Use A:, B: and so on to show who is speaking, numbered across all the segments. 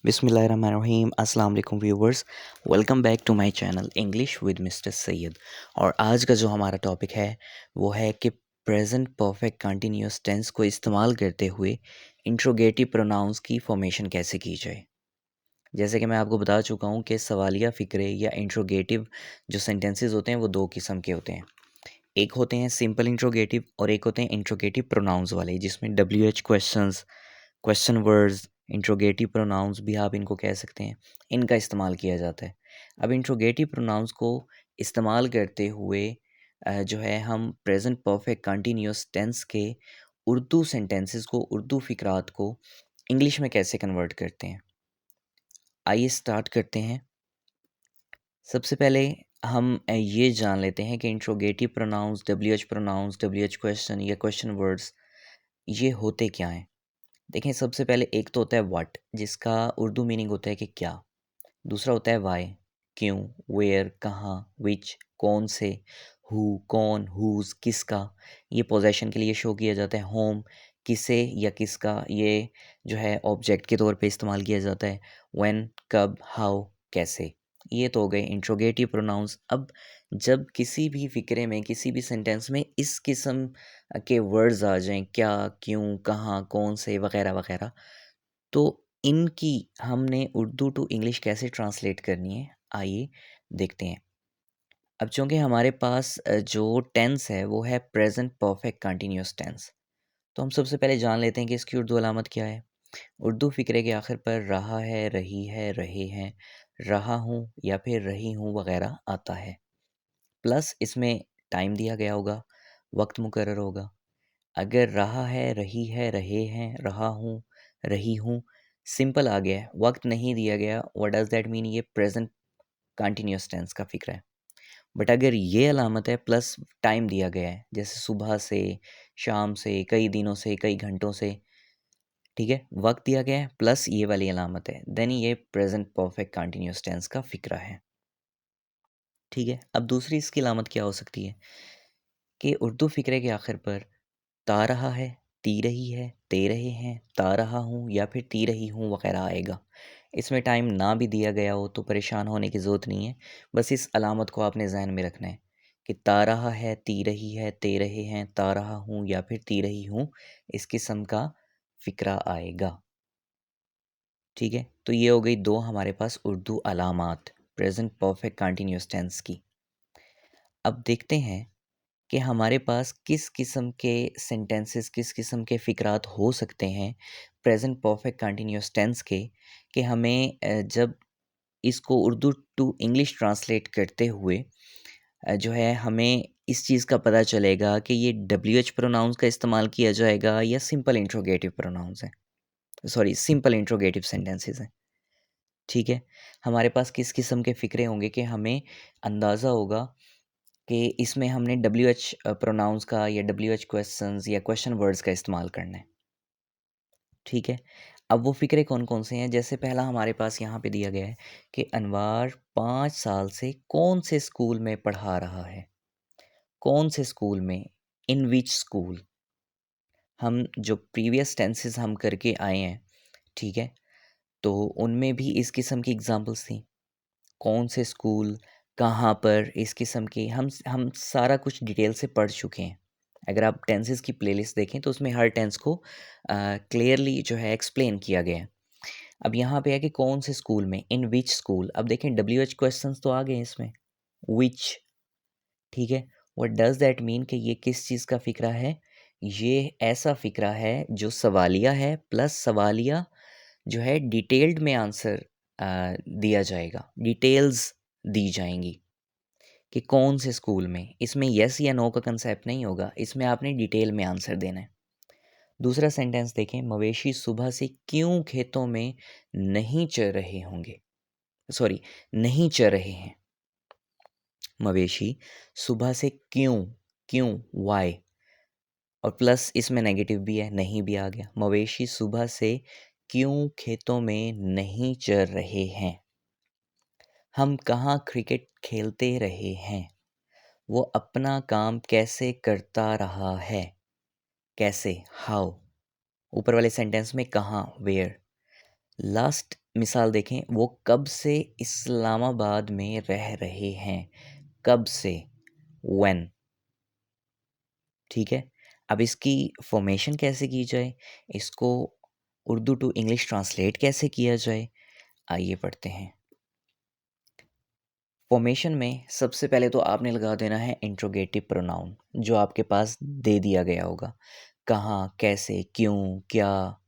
A: बिस्मिल्लाहिर्रहमानिर्रहीम अस्सलाम वालेकुम viewers. Welcome back to my channel English with mister Syed. और आज का जो हमारा टॉपिक है वो है कि प्रेजेंट परफेक्ट कंटिन्यूअस टेंस को इस्तेमाल करते हुए इंट्रोगेटिव प्रोनाउंस की फॉर्मेशन कैसे की जाए। जैसे कि मैं आपको बता चुका हूँ कि सवालिया फ़िक्रे या इंट्रोगेटिव जो सेंटेंसेस होते हैं वो दो किस्म के होते हैं। एक होते हैं सिंपल इंट्रोगेटिव और एक होते हैं इंट्रोगेटिव प्रोनाउंस वाले, जिसमें WH questions, question words, interrogative pronounce भी आप इनको कह सकते हैं, इनका इस्तेमाल किया जाता है। अब इंट्रोगेटिव प्रोनाउंस को इस्तेमाल करते हुए जो है हम प्रेजेंट परफेक्ट कंटिन्यूअस टेंस के उर्दू सेंटेंसेस को, उर्दू फ़िक्रात को इंग्लिश में कैसे कन्वर्ट करते हैं। आइए स्टार्ट करते हैं। सबसे पहले हम ये जान लेते हैं कि इंट्रोगेटिव प्रोनाउंस, WH क्वेश्चन या क्वेश्चन वर्ड्स ये होते क्या हैं। देखें, सबसे पहले एक तो होता है व्हाट, जिसका उर्दू मीनिंग होता है कि क्या। दूसरा होता है वाई, क्यों, वेयर, कहाँ, विच, कौन से, हु, कौन, हुज, किसका। ये पोजेशन के लिए शो किया जाता है। होम, किसे या किसका, ये जो है ऑब्जेक्ट के तौर पे इस्तेमाल किया जाता है। व्हेन, कब, हाउ, कैसे। ये तो हो गए इंट्रोगेटिव प्रोनाउंस। अब जब किसी भी फ़िक्रे में, किसी भी सेंटेंस में इस किस्म के वर्ड्स आ जाएँ, क्या, क्यों, कहाँ, कौन से, वगैरह वगैरह, तो इनकी हमने उर्दू टू इंग्लिश कैसे ट्रांसलेट करनी है, आइए देखते हैं। अब चूँकि हमारे पास जो टेंस है वो है प्रेजेंट परफेक्ट कंटिन्यूअस टेंस, तो हम सबसे पहले जान लेते हैं कि इसकी उर्दू अलामत क्या है। उर्दू फ़िक्रे के आखिर पर रहा है, रही है, रहे हैं, रहा हूँ या फिर रही हूँ वगैरह आता है। प्लस इसमें टाइम दिया गया होगा, वक्त मुकर्रर होगा। अगर रहा है, रही है, रहे हैं, रहा हूँ, रही हूँ, सिंपल आ गया है, वक्त नहीं दिया गया, व्हाट डज़ दैट मीन, ये प्रेजेंट कंटिन्यूअस टेंस का फ़िक्र है। बट अगर ये अलामत है प्लस टाइम दिया गया है, जैसे सुबह से, शाम से, कई दिनों से, कई घंटों से, ठीक है, वक्त दिया गया है प्लस ये वाली अलामत है, देन ये प्रेजेंट परफेक्ट कंटिन्यूअस टेंस का फ़िक्र है। ठीक है, अब दूसरी इसकी अलामत क्या हो सकती है कि उर्दू फ़िक्रे के आखिर पर ता रहा है, ती रही है, ते रहे हैं, ता रहा हूँ या फिर ती रही हूँ वगैरह आएगा। इसमें टाइम ना भी दिया गया हो तो परेशान होने की ज़रूरत नहीं है। बस इस अलामत को आपने ज़हन में रखना है कि ता रहा है, ती रही है, ते रहे हैं, ता रहा हूँ या फिर ती रही हूँ, इस किस्म का फ़िक्रा आएगा। ठीक है? तो ये हो गई 2 हमारे पास उर्दू अलामात प्रेज़ेंट परफ़ेक्ट कंटीन्यूअस टेंस की। अब देखते हैं कि हमारे पास किस किस्म के सेंटेंसेस, किस किस्म के फ़िक्रात हो सकते हैं प्रेज़ेंट परफ़ेक्ट कंटीन्यूअस टेंस के, कि हमें जब इसको उर्दू टू इंग्लिश ट्रांसलेट करते हुए जो है हमें इस चीज़ का पता चलेगा कि ये WH प्रोनाउंस का इस्तेमाल किया जाएगा या सिंपल इंट्रोगेटिव प्रोनाउंस हैं। सॉरी, सिंपल इंट्रोगेटिव सेंटेंसेस हैं। ठीक है? हमारे पास किस किस्म के फ़िक्रे होंगे कि हमें अंदाज़ा होगा कि इसमें हमने WH प्रोनाउंस का या WH क्वेश्चंस या क्वेश्चन वर्ड्स का इस्तेमाल करना है। ठीक है? अब वो फ़िक्रे कौन-कौन से हैं? जैसे पहला हमारे पास यहाँ पे दिया गया है कि अनवार 5 साल से कौन से स्कूल में पढ़ा रहा है? कौन से स्कूल में? In which school? हम जो प्रीवियस टेंसेस हम करके आए हैं, ठीक है? तो उनमें भी इस किस्म की एग्ज़ाम्पल्स थी। कौन से स्कूल, कहाँ पर, इस किस्म की हम सारा कुछ डिटेल से पढ़ चुके हैं। अगर आप टेंसेस की प्लेलिस्ट देखें तो उसमें हर टेंस को क्लियरली जो है एक्सप्लेन किया गया है। अब यहाँ पे है कि कौन से स्कूल में, इन व्हिच स्कूल। अब देखें WH क्वेश्चंस तो आ गए हैं इसमें, व्हिच, ठीक है। व्हाट डज़ दैट मीन कि ये किस चीज़ का फ़िक्रा है? ये ऐसा फ़िक्रा है जो सवालिया है, प्लस सवालिया जो है डिटेल्ड में आंसर दिया जाएगा, डिटेल्स दी जाएँगी कि कौन से स्कूल में। इसमें येस या नो का कंसेप्ट नहीं होगा, इसमें आपने डिटेल में आंसर देना है। दूसरा सेंटेंस देखें, मवेशी सुबह से क्यों खेतों में नहीं चर रहे होंगे? सॉरी, नहीं चर रहे हैं। मवेशी सुबह से क्यों, क्यों, व्हाई, और प्लस इसमें नेगेटिव भी है, नहीं भी आ गया। मवेशी सुबह से क्यों खेतों में नहीं चर रहे हैं? हम कहाँ क्रिकेट खेलते रहे हैं? वो अपना काम कैसे करता रहा है? कैसे, हाउ। ऊपर वाले सेंटेंस में कहाँ, वेयर। लास्ट मिसाल देखें, वो कब से इस्लामाबाद में रह रहे हैं, कब से, व्हेन। ठीक है। अब इसकी फॉर्मेशन कैसे की जाए, इसको उर्दू टू इंग्लिश ट्रांसलेट कैसे किया जाए, आइए पढ़ते हैं। फॉर्मेशन में सबसे पहले तो आपने लगा देना है इंट्रोगेटिव प्रोनाउन, जो आपके पास दे दिया गया होगा। कहाँ, कैसे, क्यों, क्या,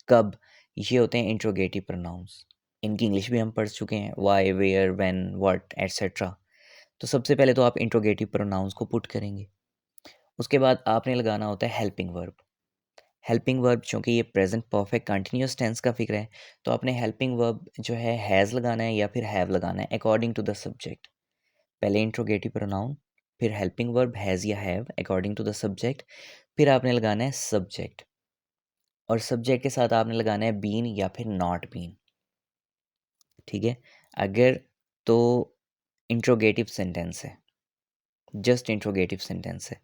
A: कब, ये होते हैं इंट्रोगेटिव प्रोनाउंस। इनकी इंग्लिश भी हम पढ़ चुके हैं, why, where, when, what, etcetera. तो सबसे पहले तो आप इंट्रोगेटिव प्रोनाउंस को पुट करेंगे। उसके बाद आपने लगाना होता है हेल्पिंग वर्ब। हेल्पिंग वर्ब, चूँकि ये प्रेजेंट परफेक्ट कंटिन्यूअस टेंस का फिक्र है, तो आपने हेल्पिंग वर्ब जो है हैज़ लगाना है या फिर हैव लगाना है अकॉर्डिंग टू द सब्जेक्ट। पहले इंट्रोगेटिव प्रोनाउन, फिर हेल्पिंग वर्ब हैज़ या have according to the subject, फिर आपने लगाना है सब्जेक्ट, और सब्जेक्ट के साथ आपने लगाना है बीन या फिर नॉट बीन। ठीक है। अगर तो इंट्रोगेटिव सेंटेंस है, जस्ट इंट्रोगेटिव सेंटेंस है,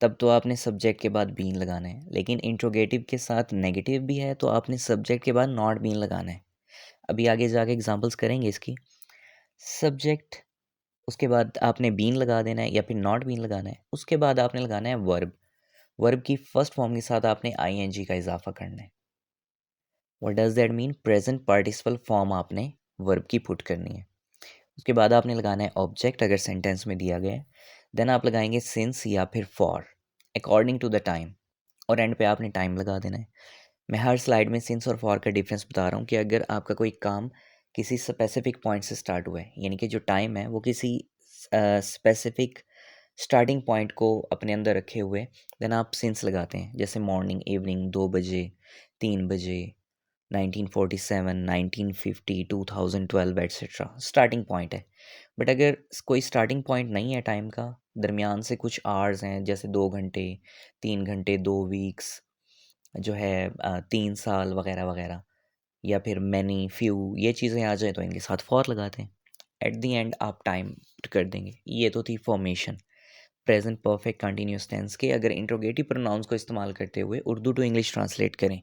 A: तब तो आपने सब्जेक्ट के बाद बीन लगाना है। लेकिन इंट्रोगेटिव के साथ नेगेटिव भी है तो आपने सब्जेक्ट के बाद नॉट बीन लगाना है। अभी आगे जाके एग्जांपल्स करेंगे इसकी। सब्जेक्ट, उसके बाद आपने बीन लगा देना है या फिर नॉट बीन लगाना है। उसके बाद आपने लगाना है वर्ब। वर्ब की फर्स्ट फॉर्म के साथ आपने आईएनजी का इजाफा करना है। What does that mean, present participle form आपने वर्ब की पुट करनी है। उसके बाद आपने लगाना है ऑब्जेक्ट अगर सेंटेंस में दिया गया है। देन आप लगाएंगे सिंस या फिर for according to the time, और एंड पे आपने टाइम लगा देना है। मैं हर स्लाइड में सिंस और फॉर का डिफरेंस बता रहा हूँ कि अगर आपका कोई काम किसी स्पेसिफिक पॉइंट से स्टार्ट हुआ है, यानी कि जो टाइम है वो किसी स्पेसिफिक स्टार्टिंग पॉइंट को अपने अंदर रखे हुए, देन आप सिंस लगाते हैं। जैसे मॉर्निंग, इवनिंग, 2 बजे, 3 बजे, 1947, 1950, 2012 एट्सेट्रा स्टार्टिंग पॉइंट है। बट अगर कोई स्टार्टिंग पॉइंट नहीं है टाइम का, दरमियान से कुछ आवर्स हैं, जैसे 2 घंटे, 3 घंटे, 2 वीक्स, जो है 3 साल वगैरह वगैरह, या फिर मैनी, फ्यू, ये चीज़ें आ जाए तो इनके साथ फॉर लगाते हैं। एट दी एंड आप टाइम कर देंगे। ये तो थी formation present perfect continuous tense के। अगर इंट्रोगेटिव प्रोनाउंस को इस्तेमाल करते हुए उर्दू टू इंग्लिश ट्रांसलेट करें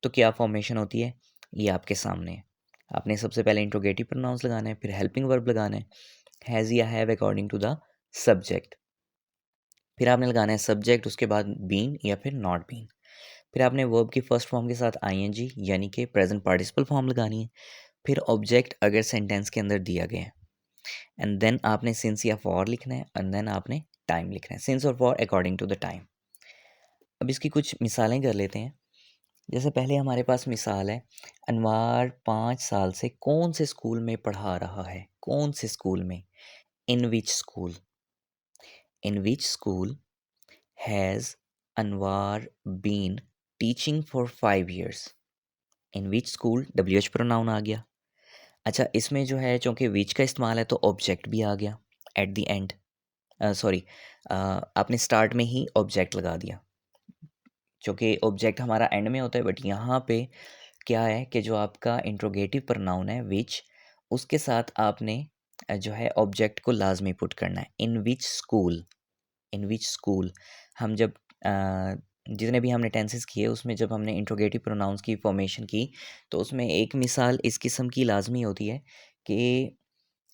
A: तो क्या फॉर्मेशन होती है, ये आपके सामने है। आपने सबसे पहले इंट्रोगेटिव प्रोनाउंस लगाना है, फिर हेल्पिंग वर्ब लगाना है, हैज़ या have according to the subject, फिर आपने लगाना है सब्जेक्ट, उसके बाद बीन या फिर नॉट बीन, फिर आपने वर्ब की फर्स्ट फॉर्म के साथ आईएनजी यानी कि प्रेजेंट पार्टिसिपल फॉर्म लगानी है, फिर ऑब्जेक्ट अगर सेंटेंस के अंदर दिया गया है, एंड देन आपने सिंस या फॉर लिखना है, एंड देन आपने टाइम लिखना है, सिंस और for according to the time. अब इसकी कुछ मिसालें कर लेते हैं। जैसे पहले हमारे पास मिसाल है, अनवार 5 साल से कौन से स्कूल में पढ़ा रहा है, कौन से स्कूल में, in which school, in which school has Anwar been teaching for 5 years, in which school, W H pronoun आ गया। अच्छा, इसमें जो है चूँकि विच का इस्तेमाल है तो ऑब्जेक्ट भी आ गया एट द एंड, सॉरी, आपने स्टार्ट में ही ऑब्जेक्ट लगा दिया, चूँकि ऑब्जेक्ट हमारा एंड में होता है। बट यहाँ पे क्या है कि जो आपका इंट्रोगेटिव प्रोनाउन है विच, उसके साथ आपने जो है ऑब्जेक्ट को लाजमी पुट करना है। इन which school, in which school, हम जब जितने भी हमने टेंसेस किए उसमें जब हमने इंट्रोगेटिव प्रोनाउंस की फॉर्मेशन की, तो उसमें एक मिसाल इस किस्म की लाजमी होती है कि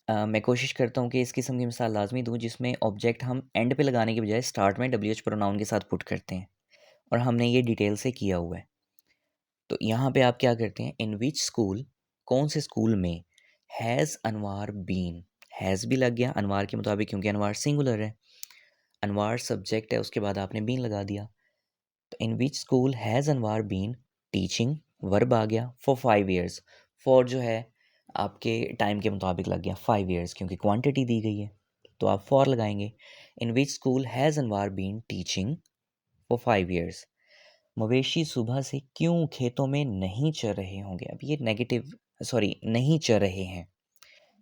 A: मैं कोशिश करता हूँ कि इस किस्म की मिसाल लाजमी दूँ जिसमें ऑब्जेक्ट हम एंड पे लगाने के बजाय स्टार्ट में डब्ल्यू एच प्रोनाउन के साथ पुट करते हैं, और हमने ये डिटेल से किया हुआ है। तो यहाँ पे आप क्या करते हैं, इन विच स्कूल, कौन से स्कूल में, हैज़ अनवार बीन, हैज़ भी लग गया अनवार के मुताबिक क्योंकि अनवार सिंगुलर है, अनवार सब्जेक्ट है, उसके बाद आपने बीन लगा दिया। तो in which school has Anwar been teaching, verb आ गया, फॉर 5 years। फॉर जो है आपके टाइम के मुताबिक लग गया 5 years क्योंकि क्वांटिटी दी गई है, तो आप फॉर लगाएंगे। In which school has Anwar been teaching for 5 years। मवेशी सुबह से क्यों खेतों में नहीं चर रहे होंगे, अब ये नेगेटिव, सॉरी, नहीं चर रहे हैं,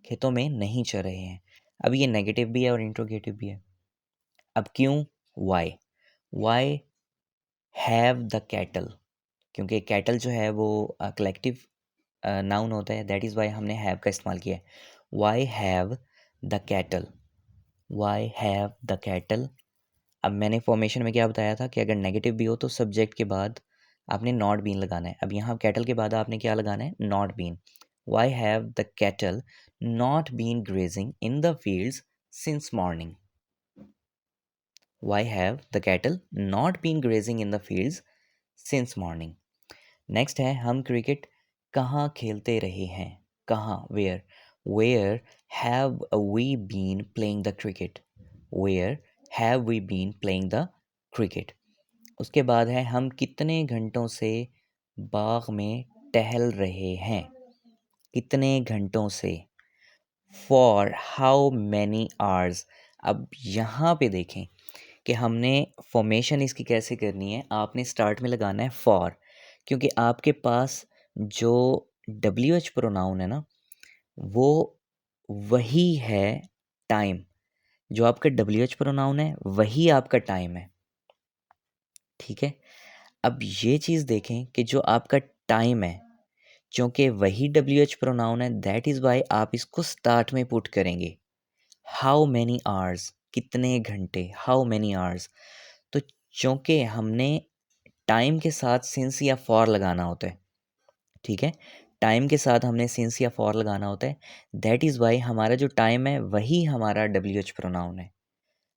A: खेतों में नहीं चर रहे हैं। अब ये नेगेटिव भी है और इंट्रोगेटिव भी है। अब क्यों, why, why have the cattle, क्योंकि कैटल जो है वो कलेक्टिव नाउन होता है, दैट इज़ वाई हमने हैव का इस्तेमाल किया है। Why have the cattle, why have the cattle. अब मैंने फॉर्मेशन में क्या बताया था कि अगर नेगेटिव भी हो तो सब्जेक्ट के बाद आपने नॉट बीन लगाना है। अब यहाँ कैटल के बाद आपने क्या लगाना है, not been. Why have the cattle not been grazing in the fields since morning? Why have the cattle not been grazing in the fields since morning? Next है हम क्रिकेट कहाँ खेलते रहे हैं? कहाँ? Where have we been playing the cricket? Where have we been playing the cricket? उसके बाद है हम कितने घंटों से बाग में टहल रहे हैं? कितने घंटों से? For how many hours? अब यहाँ पे देखें कि हमने फॉर्मेशन इसकी कैसे करनी है। आपने स्टार्ट में लगाना है फॉर, क्योंकि आपके पास जो डब्ल्यू एच प्रोनाउन है ना, वो वही है टाइम। जो आपका डब्ल्यू एच प्रोनाउन है वही आपका टाइम है, ठीक है। अब ये चीज़ देखें कि जो आपका टाइम है, क्योंकि वही डब्ल्यू एच प्रोनाउन है, दैट इज़ वाई आप इसको स्टार्ट में पुट करेंगे। How many hours? कितने घंटे? How many hours? तो चूँकि हमने टाइम के साथ सिंस या फॉर लगाना होता है, ठीक है। टाइम के साथ हमने सिंस या फॉर लगाना होता है, दैट इज़ वाई हमारा जो टाइम है वही हमारा डब्ल्यू एच प्रोनाउन है।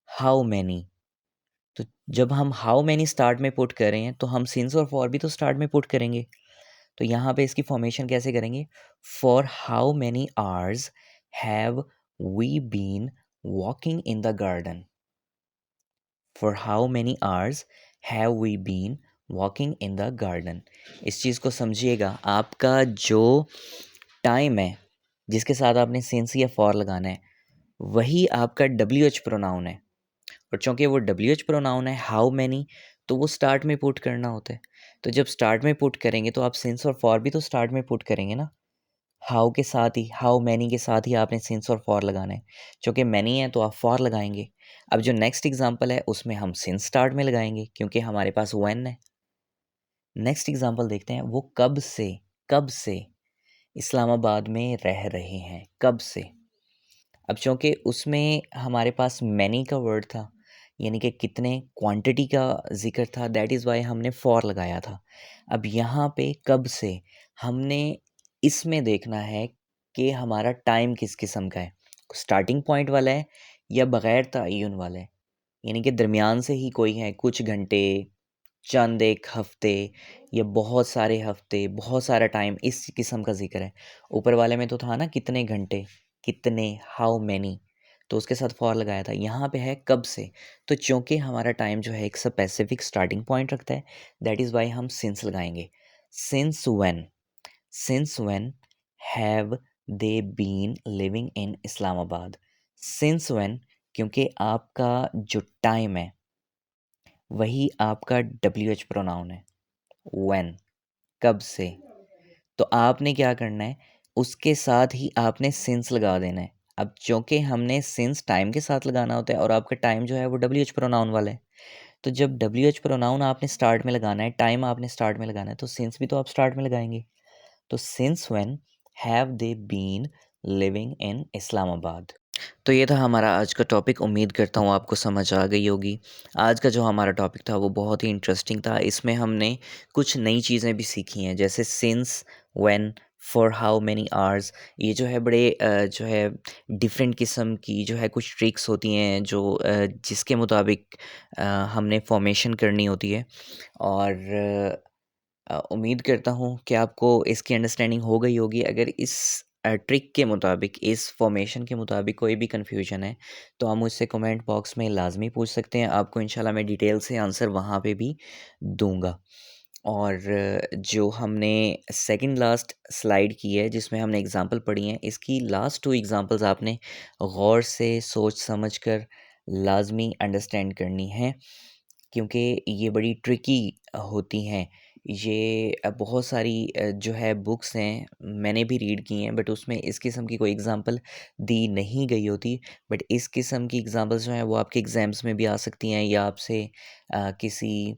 A: हाउ मैनी, तो जब हम हाउ मैनी स्टार्ट में पुट कर रहे हैं तो हम सिंस और फॉर भी तो स्टार्ट में पुट करेंगे। तो यहाँ पे इसकी फॉर्मेशन कैसे करेंगे? For how many hours have we been walking in the garden? For how many hours have we been walking in the garden? इस चीज़ को समझिएगा। आपका जो टाइम है जिसके साथ आपने सिंस या फॉर लगाना है वही आपका डब्ल्यू एच प्रोनाउन है, और चूँकि वो डब्ल्यू एच प्रोनाउन है हाउ मैनी, तो वो स्टार्ट में पुट करना होता है। तो जब स्टार्ट में पुट करेंगे तो आप सिंस और फॉर भी तो स्टार्ट में पुट करेंगे ना। हाउ के साथ ही, हाउ मैनी के साथ ही आपने सिंस और फॉर लगाना है। चूँकि मैनी है तो आप फॉर लगाएंगे। अब जो नेक्स्ट एग्जांपल है उसमें हम सिंस स्टार्ट में लगाएंगे क्योंकि हमारे पास व्हेन है। नेक्स्ट एग्जांपल देखते हैं। वो कब से इस्लामाबाद में रह रहे हैं? कब से? अब चूँकि उसमें हमारे पास मैनी का वर्ड था, यानी कि कितने, क्वांटिटी का ज़िक्र था, दैट इज़ वाई हमने फॉर लगाया था। अब यहाँ पे कब से, हमने इसमें देखना है कि हमारा टाइम किस किस्म का है, स्टार्टिंग पॉइंट वाला है या बग़ैर तय्युन वाला है, यानी कि दरमियान से ही कोई है, कुछ घंटे, चंद एक हफ्ते या बहुत सारे हफ्ते, बहुत सारा टाइम, इस किस्म का ज़िक्र है। ऊपर वाले में तो था ना कितने घंटे, कितने, हाउ मैनी, तो उसके साथ फॉर लगाया था। यहाँ पे है कब से, तो चूँकि हमारा टाइम जो है एक स्पेसिफिक स्टार्टिंग पॉइंट रखता है, दैट इज़ वाई हम सिंस लगाएंगे। Since when have they been living in Islamabad? Since when, क्योंकि आपका जो टाइम है वही आपका डब्ल्यू एच प्रोनाउन है। व्हेन, कब से, तो आपने क्या करना है, उसके साथ ही आपने सिंस लगा देना है। अब चूँकि हमने सिंस टाइम के साथ लगाना होता है और आपका टाइम जो है वो डब्ल्यू एच प्रोनाउन वाला है, तो जब डब्ल्यू एच प्रोनाउन आपने स्टार्ट में लगाना है, टाइम आपने स्टार्ट में लगाना है, तो सिंस भी तो आप स्टार्ट में लगाएंगे। तो since when have they been living in Islamabad? तो ये था हमारा आज का टॉपिक। उम्मीद करता हूँ आपको समझ आ गई होगी। आज का जो हमारा टॉपिक था वो बहुत ही इंटरेस्टिंग था। इसमें हमने कुछ नई चीज़ें भी सीखी हैं, जैसे since, when, for how many hours. ये जो है बड़े जो है डिफरेंट किस्म की जो है कुछ ट्रिक्स होती हैं जो जिसके मुताबिक हमने फॉर्मेशन करनी होती है। और उम्मीद करता हूँ कि आपको इसकी अंडरस्टैंडिंग हो गई होगी। अगर इस ट्रिक के मुताबिक, इस फॉर्मेशन के मुताबिक कोई भी कन्फ्यूजन है तो आप मुझसे कमेंट बॉक्स में लाजमी पूछ सकते हैं। आपको इंशाल्लाह मैं डिटेल से आंसर वहाँ पे भी दूंगा। और जो हमने सेकंड लास्ट स्लाइड की है जिसमें हमने एग्जांपल पढ़ी हैं, इसकी लास्ट 2 एग्जांपल्स आपने गौर से सोच समझ कर लाजमी अंडरस्टैंड करनी है, क्योंकि ये बड़ी ट्रिकी होती हैं। ये बहुत सारी जो है बुक्स हैं, मैंने भी रीड की हैं, बट उसमें इस किस्म की कोई एग्ज़ाम्पल दी नहीं गई होती। बट इस किस्म की एग्ज़ाम्पल्स जो हैं वो आपके एग्ज़ाम्स में भी आ सकती हैं, या आपसे किसी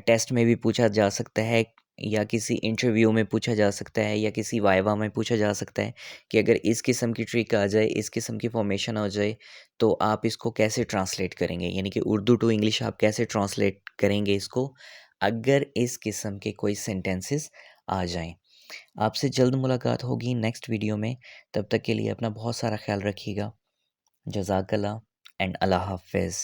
A: टेस्ट में भी पूछा जा सकता है, या किसी इंटरव्यू में पूछा जा सकता है, या किसी वाइवा में पूछा जा सकता है कि अगर इस किस्म की ट्रिक आ जाए, इस किस्म की फॉर्मेशन आ जाए, तो आप इसको कैसे ट्रांसलेट करेंगे, यानी कि उर्दू टू इंग्लिश आप कैसे ट्रांसलेट करेंगे इसको, अगर इस किस्म के कोई सेंटेंसेस आ जाएं। आपसे जल्द मुलाकात होगी नेक्स्ट वीडियो में। तब तक के लिए अपना बहुत सारा ख्याल रखिएगा। जज़ाकल्लाह एंड अल्लाह हाफ़िज़।